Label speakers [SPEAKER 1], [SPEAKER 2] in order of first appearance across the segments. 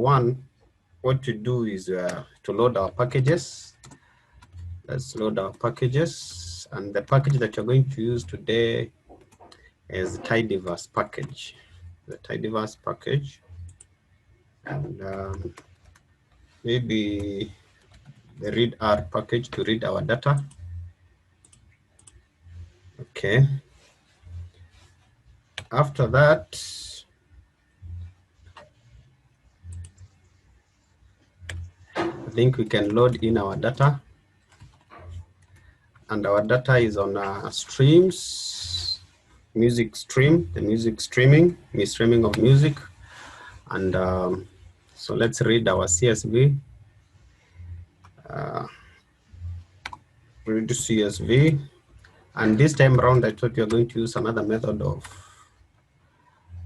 [SPEAKER 1] one, what to do is to load our packages. Let's load our packages, and the package that you're going to use today is the Tidyverse package. The Tidyverse package, and maybe the readr package to read our data. Okay. After that, I think we can load in our data, and our data is on streams, music stream, the music streaming of music. And so let's read our CSV. Read CSV. And this time around, I thought you're going to use another method of,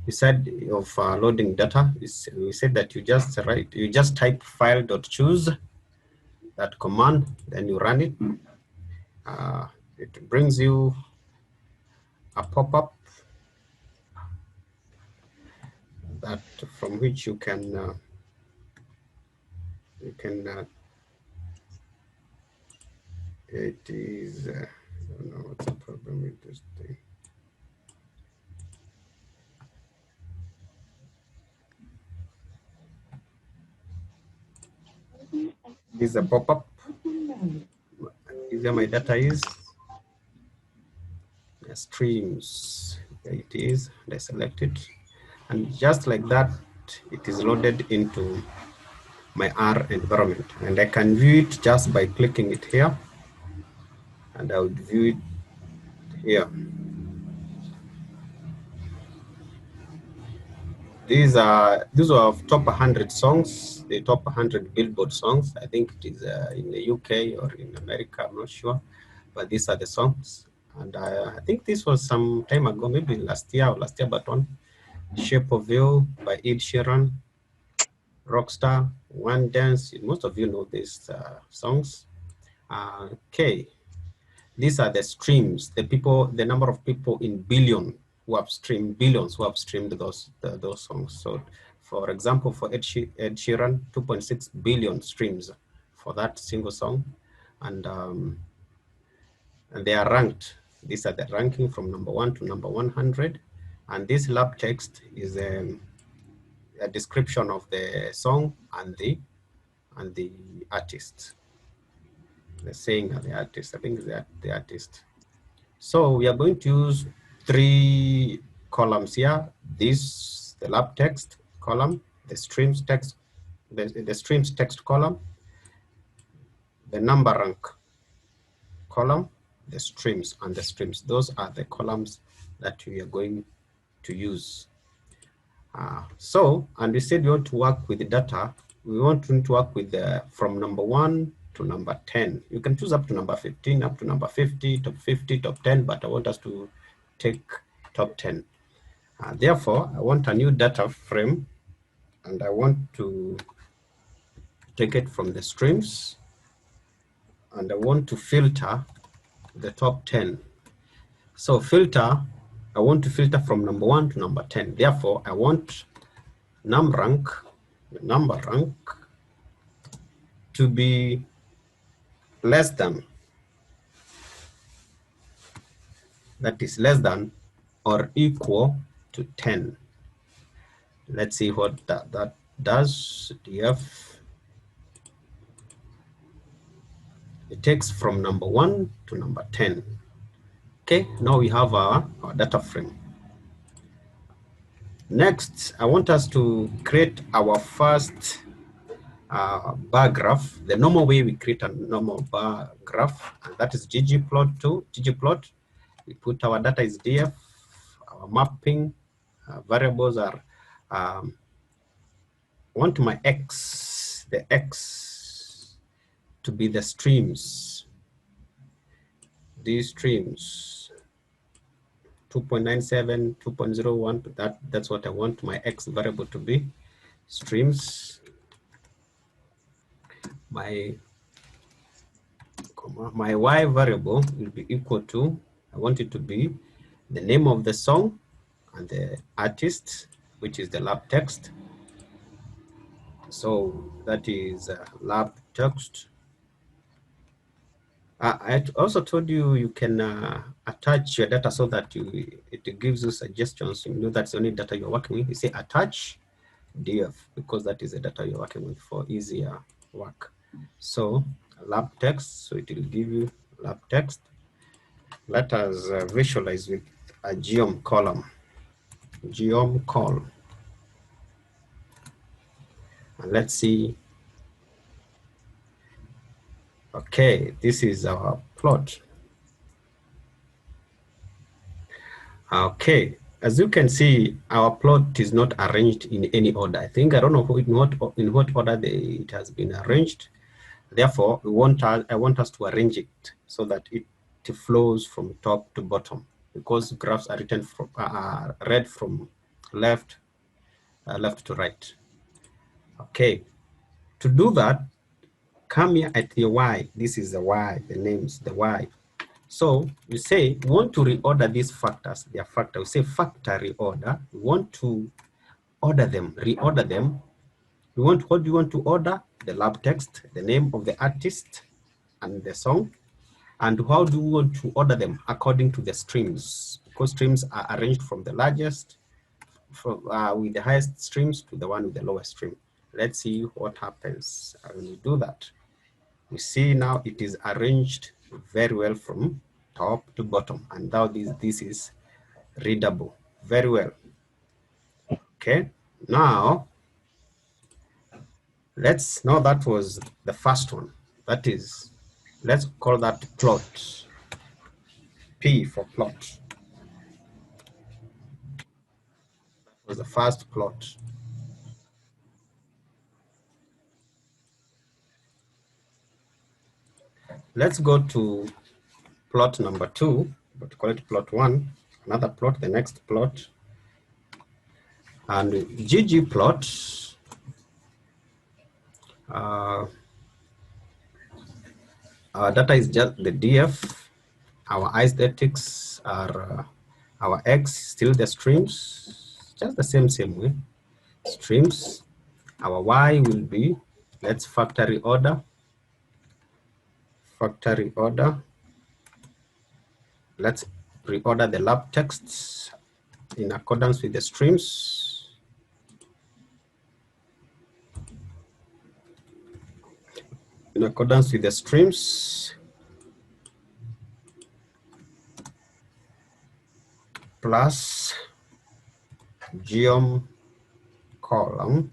[SPEAKER 1] we said of loading data. We said that you just type file.choose, that command, then you run it. It brings you a pop-up that from which you can it is I don't know what's the problem with this thing. This is a pop-up. Is where my data is. Streams. There it is. I select it, and just like that, it is loaded into my R environment, and I can view it just by clicking it here, and I would view it here. These are top 100 songs, the top 100 Billboard songs. I think it is in the UK or in America, I'm not sure, but these are the songs. And I think this was some time ago, maybe last year, but one. Shape of You by Ed Sheeran, Rockstar, One Dance. Most of you know these songs. Okay, these are the streams, the number of people in billions who have streamed those songs. So, for example, for Ed Sheeran, 2.6 billion streams for that single song, and they are ranked. These are the ranking from number 1 to number 100, and this lab text is a description of the song and the artist. The saying of the artist, I think that the artist. So we are going to use 3 columns here. This, the lab text column, the streams text, the streams text column, the number rank column, the streams and the streams. Those are the columns that we are going to use. And we said we want to work with the data. We want to work with from number 1 to number 10. You can choose up to number 15, up to number 50, top 10, but I want us to take top 10. Therefore, I want a new data frame, and I want to take it from the streams, and I want to filter the top 10. So filter, I want to filter from number 1 to number 10. Therefore, I want number rank to be less than, that is less than or equal to 10. Let's see what that does. df, it takes from number 1 to number 10. Okay, now we have our data frame. Next, I want us to create our first bar graph, the normal way we create a normal bar graph, and that is ggplot2. ggplot, we put our data is df, our mapping variables are, want my x, the x to be the streams, these streams, 2.97, 2.01, that's what I want my x variable to be, streams. My y variable will be equal to, I want it to be the name of the song and the artist, which is the lab text. So that is lab text. I also told you you can attach your data so that it gives you suggestions. You know that's the only data you're working with. You say attach DF because that is the data you're working with for easier work. So lab text, so it will give you lab text. Let us visualize with a geom column, geom col. And let's see. Okay, this is our plot. Okay, as you can see, our plot is not arranged in any order. I don't know in what order it has been arranged. Therefore, I want us to arrange it so that it flows from top to bottom, because graphs are written from read from left to right. Okay, to do that, come here at the Y. This is the Y, the names, the Y. So we say we want to reorder these factors, their factor. We say factor reorder. We want to order them, reorder them. What do you want to order? The lab text, the name of the artist, and the song. And how do we want to order them? According to the streams, because streams are arranged from the largest, with the highest streams to the one with the lowest stream. Let's see what happens when we do that. You see now it is arranged very well from top to bottom, and now this is readable very well. Okay, now that was the first one. That is, let's call that plot. P for plot. That was the first plot. Let's go to plot number 2, but call it plot 1, another plot, the next plot. And ggplot, our data is just the DF, our aesthetics are our X, still the streams, just the same way, streams. Our Y will be, let's factory order. Let's reorder the lab texts in accordance with the streams. In accordance with the streams, plus geom column.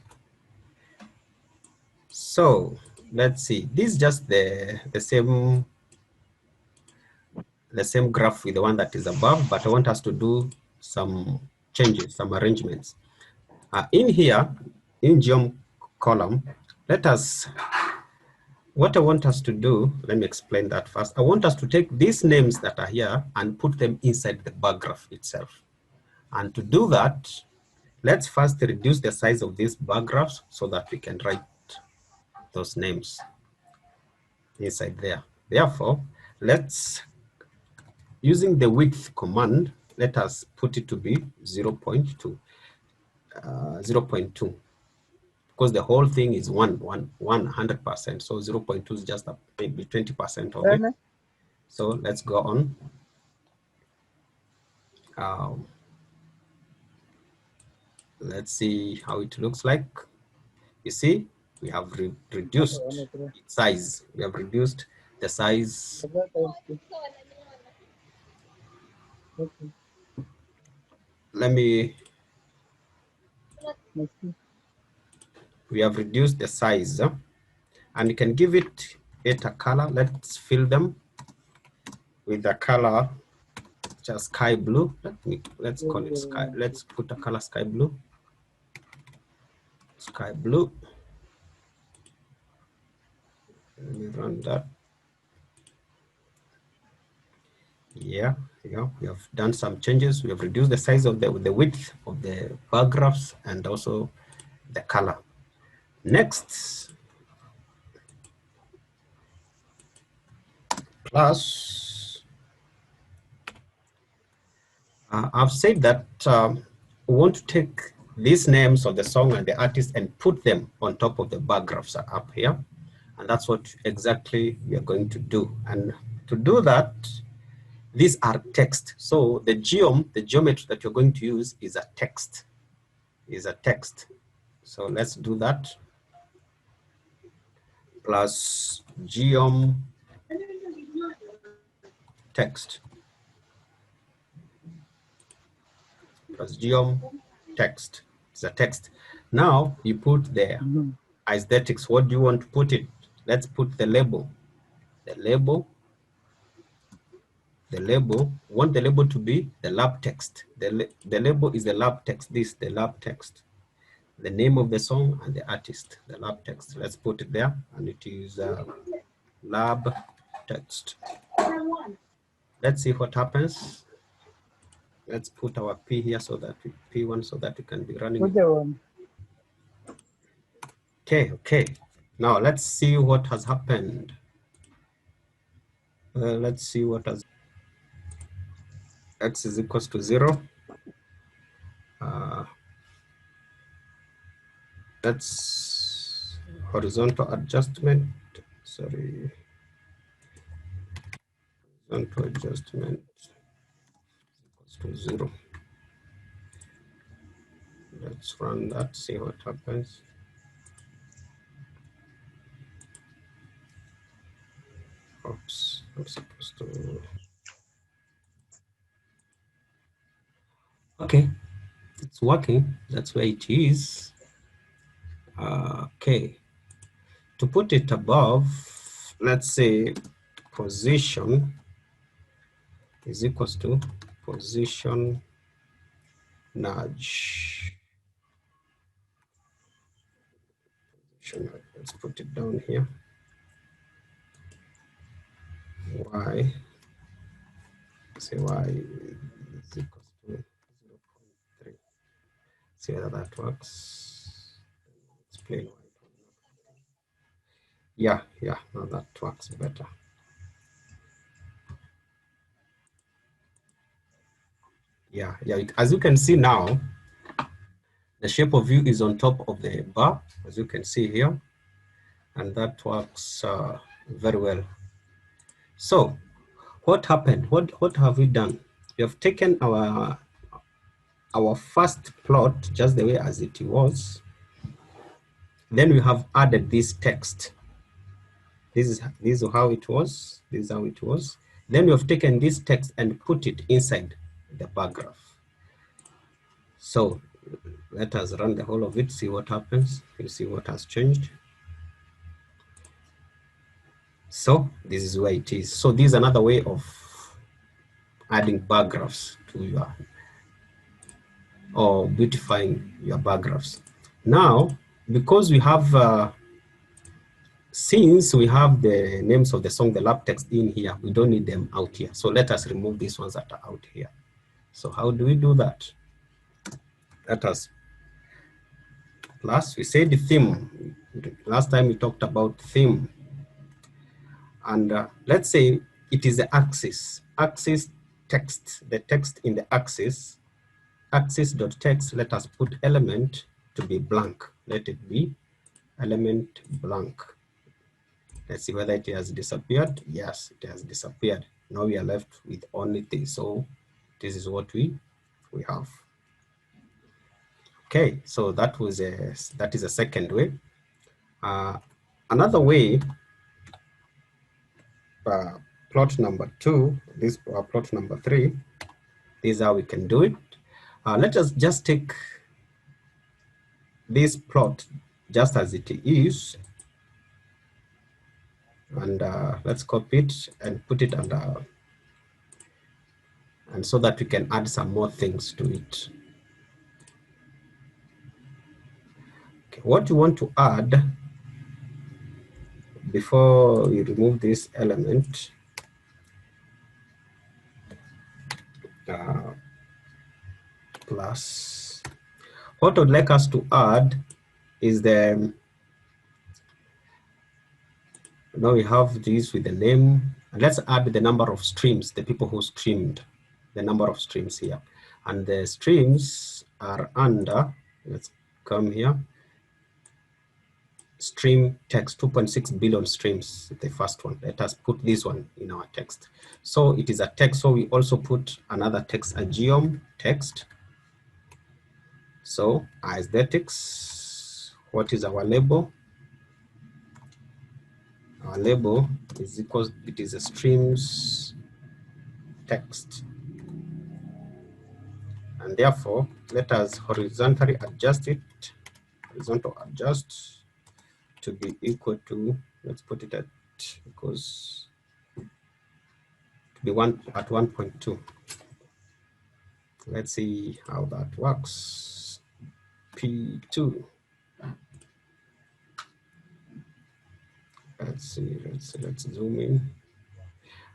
[SPEAKER 1] So let's see, this is just the same graph with the one that is above, but I want us to do some changes, some arrangements. In here, in geom column, what I want us to do, let me explain that first. I want us to take these names that are here and put them inside the bar graph itself. And to do that, let's first reduce the size of these bar graphs so that we can write those names inside there. Therefore, using the width command, let us put it to be 0.2, because the whole thing is 100%. So 0.2 is just maybe 20% of it. So let's go on. Let's see how it looks like. You see, we have reduced its size. We have reduced the size. We have reduced the size, and you can give it a color. Let's fill them with the color just sky blue. Let's call it sky. Let's put a color sky blue. Sky blue. Let me run that. Yeah, we have done some changes. We have reduced the size of the width of the bar graphs and also the color. Next, plus, I've said that we want to take these names of the song and the artist and put them on top of the bar graphs are up here. And that's what exactly we are going to do. And to do that, these are text. So the geometry that you're going to use is a text, So let's do that. Plus geom text. Plus geom text. It's a text. Now you put the aesthetics. What do you want to put it? Let's put the label. The label. Want the label to be the lab text. The label is the lab text. This, the lab text. The name of the song and the artist, the lab text. Let's put it there, and it is lab text. Let's see what happens. Let's put our P here so that P1 so that we can be running. Okay. Now let's see what has happened. Let's see what has. X is equals to 0. That's horizontal adjustment. Sorry. Horizontal adjustment equals to 0. Let's run that, see what happens. Oops, I'm supposed to. Okay, it's working. That's where it is. Okay, to put it above, let's say position is equals to position nudge. Let's put it down here. Y, say Y is equals to 0.3. See whether that works. Explain why. Yeah, now that works better. Yeah, as you can see now, the shape of view is on top of the bar, as you can see here, and that works very well. So what happened? What have we done? We have taken our first plot just the way as it was. Then we have added this text. This is how it was. This is how it was. Then we have taken this text and put it inside the bar graph. So let us run the whole of it, see what happens. You see what has changed. So this is where it is. So this is another way of adding bar graphs to your, or beautifying your bar graphs. Now, because we have, since we have the names of the song, the lab text in here, we don't need them out here. So let us remove these ones that are out here. So how do we do that? Let us, plus we said the theme. Last time we talked about theme. And let's say it is the axis text, the text in the axis axis.text, let us put element to be blank. Let it be element blank. Let's see whether it has disappeared. Yes, it has disappeared. Now we are left with only this. So this is what we have. Okay, so that is a second way. Another way, plot number 2, this plot number 3, this is how we can do it. Let us just take this plot just as it is, and let's copy it and put it under, and so that we can add some more things to it. Okay, what you want to add before we remove this element, plus, what I'd like us to add is the, now we have this with the name, and let's add the number of streams, the people who streamed, the number of streams here. And the streams are under Let's come here. Stream text, 2.6 billion streams, the first one. Let us put this one in our text. So it is a text, so we also put another text, a geom text. So aesthetics, what is our label? Our label is equal, it is a streams text. And therefore, let us horizontally adjust it, horizontal adjust to be equal to, let's put it at, because to be at 1.2. Let's see how that works. P2. Let's see, let's zoom in.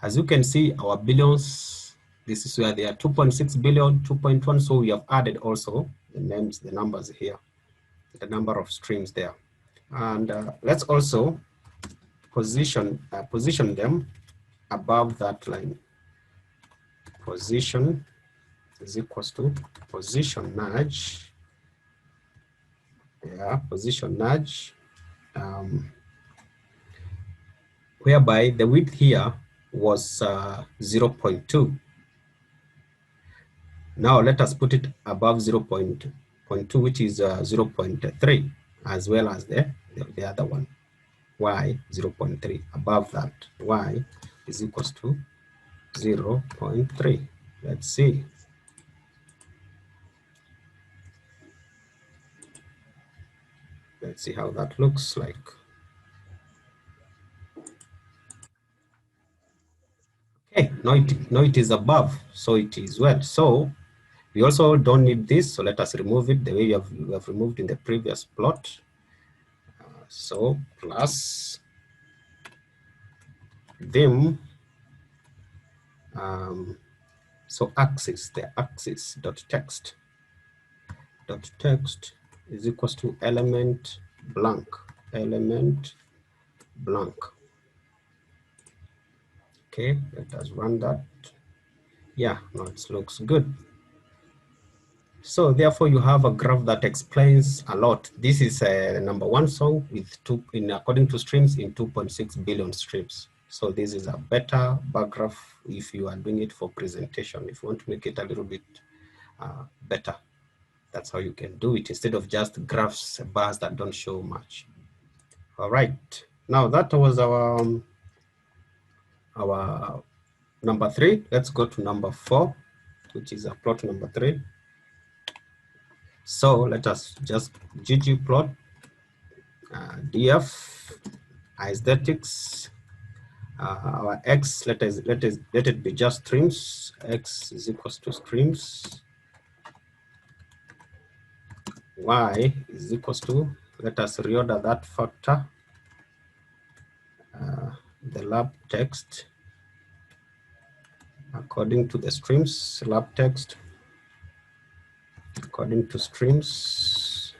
[SPEAKER 1] As you can see, our billions, this is where they are 2.6 billion, 2.1. So we have added also the names, the numbers here, the number of streams there. And let's also position them above that line. Position is equals to position nudge. Yeah, position nudge. Whereby the width here was 0.2. Now let us put it above 0.2, which is 0.3, as well as the other one. Y 0.3. Above that, Y is equals to 0.3. Let's see. Let's see how that looks like. Okay, now it is above, so it is well. So we also don't need this, so let us remove it the way we have removed in the previous plot. So plus them, so axis, the axis dot text is equals to element blank. Okay, let us run that. Yeah, now it looks good. So therefore you have a graph that explains a lot. This is a number one song with according to streams in 2.6 billion streams. So this is a better bar graph if you are doing it for presentation. If you want to make it a little bit better, that's how you can do it instead of just graphs, bars that don't show much. All right, now that was our number 3. Let's go to number 4, which is a plot number 3. So let us just ggplot df aesthetics. Our x, let it be just streams. X is equals to streams. Y is equals to, let us reorder that factor. The lab text according to the streams, lab text according to streams.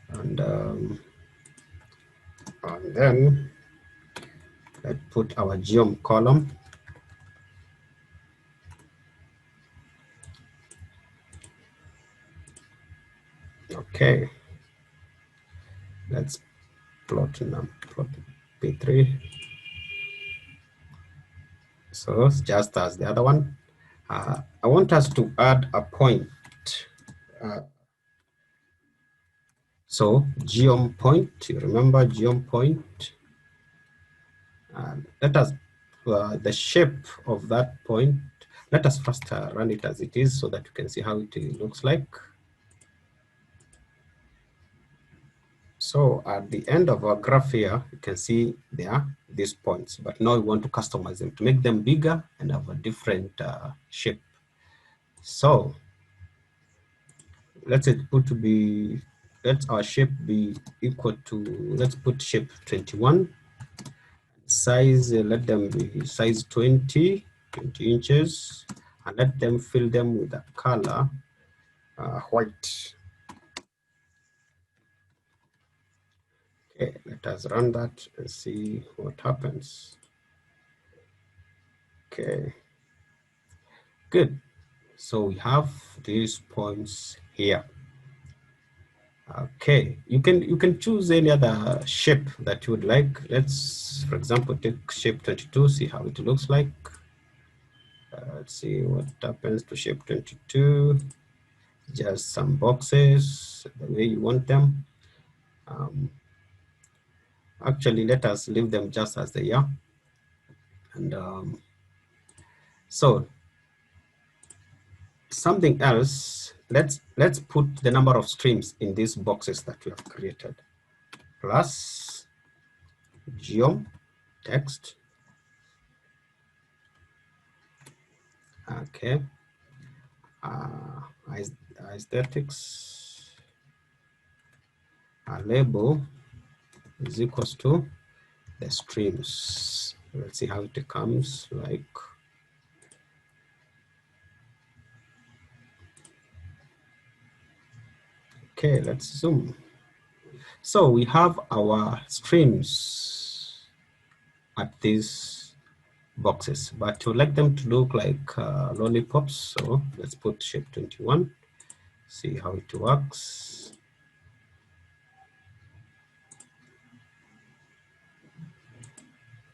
[SPEAKER 1] And then let's put our geom column. Okay, let's plot P3. So it's just as the other one. I want us to add a point. So geom point, you remember geom point. Let us, the shape of that point, let us first run it as it is so that you can see how it looks like. So at the end of our graph here, you can see there are these points, but now we want to customize them to make them bigger and have a different shape. So let's let our shape be equal to, let's put shape 21. Size, let them be size 20 inches, and let them fill them with a color white. Okay, let us run that and see what happens. Okay, good. So we have these points here. Okay, you can choose any other shape that you would like. Let's, for example, take shape 22, see how it looks like. Let's see what happens to shape 22. Just some boxes, the way you want them. Actually, let us leave them just as they are. And so something else, let's put the number of streams in these boxes that we have created. Plus geom text. Okay. Aesthetics label is equals to the streams. Let's see how it comes like. Okay, let's zoom. So we have our streams at these boxes, but to like them to look like lollipops, so let's put shape 21, see how it works.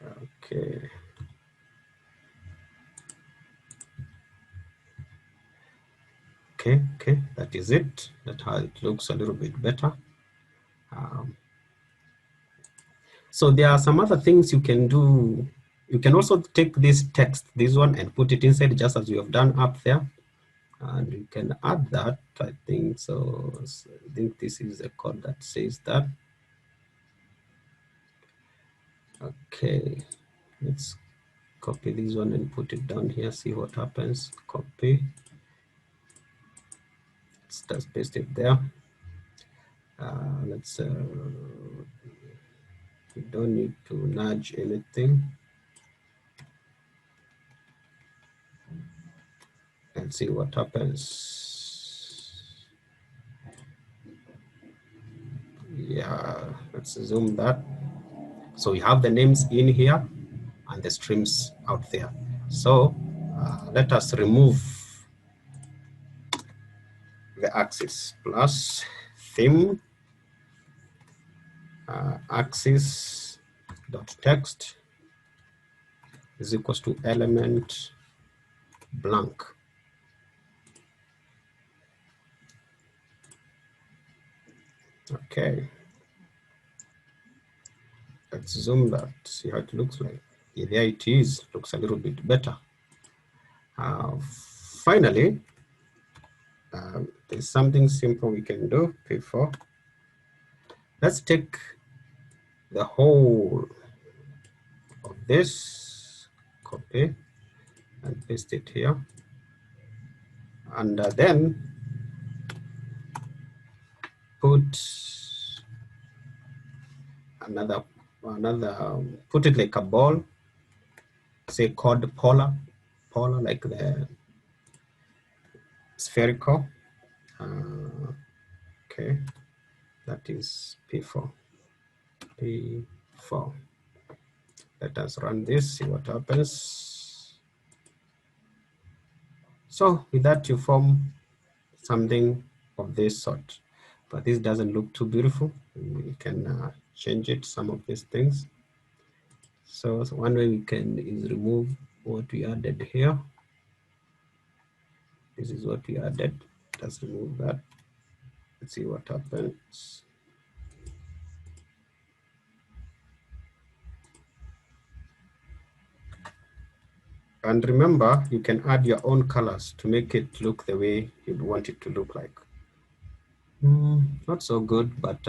[SPEAKER 1] Okay. Okay, that is it. That's how it looks a little bit better. So there are some other things you can do. You can also take this text, this one, and put it inside just as you have done up there. And you can add that, I think. So I think this is a code that says that. Okay, let's copy this one and put it down here, see what happens. Copy. Let's just paste it there. We don't need to nudge anything. And see what happens. Yeah, let's zoom that. So we have the names in here and the streams out there. So let us remove the axis plus theme axis dot text is equals to element blank. Okay, let's zoom that, see how it looks like. Yeah, there it is, looks a little bit better. Finally, there's something simple we can do before. Let's take the whole of this, copy and paste it here. And then put another, put it like a ball, say called polar like the spherical. Okay, that is P4. P4. Let us run this, see what happens. So with that, you form something of this sort, but this doesn't look too beautiful. We can change it, some of these things. So one way we can is remove what we added here. This is what we added. Let's remove that. Let's see what happens. And remember, you can add your own colors to make it look the way you'd want it to look like. Not so good, but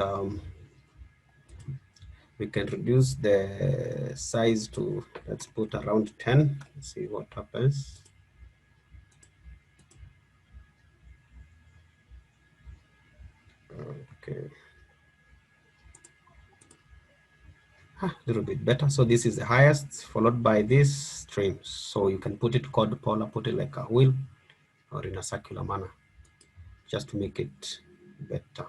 [SPEAKER 1] we can reduce the size to, let's put around 10. Let's see what happens. Okay. A little bit better. So this is the highest, followed by this stream. So you can put it called polar, put it like a wheel or in a circular manner, just to make it better.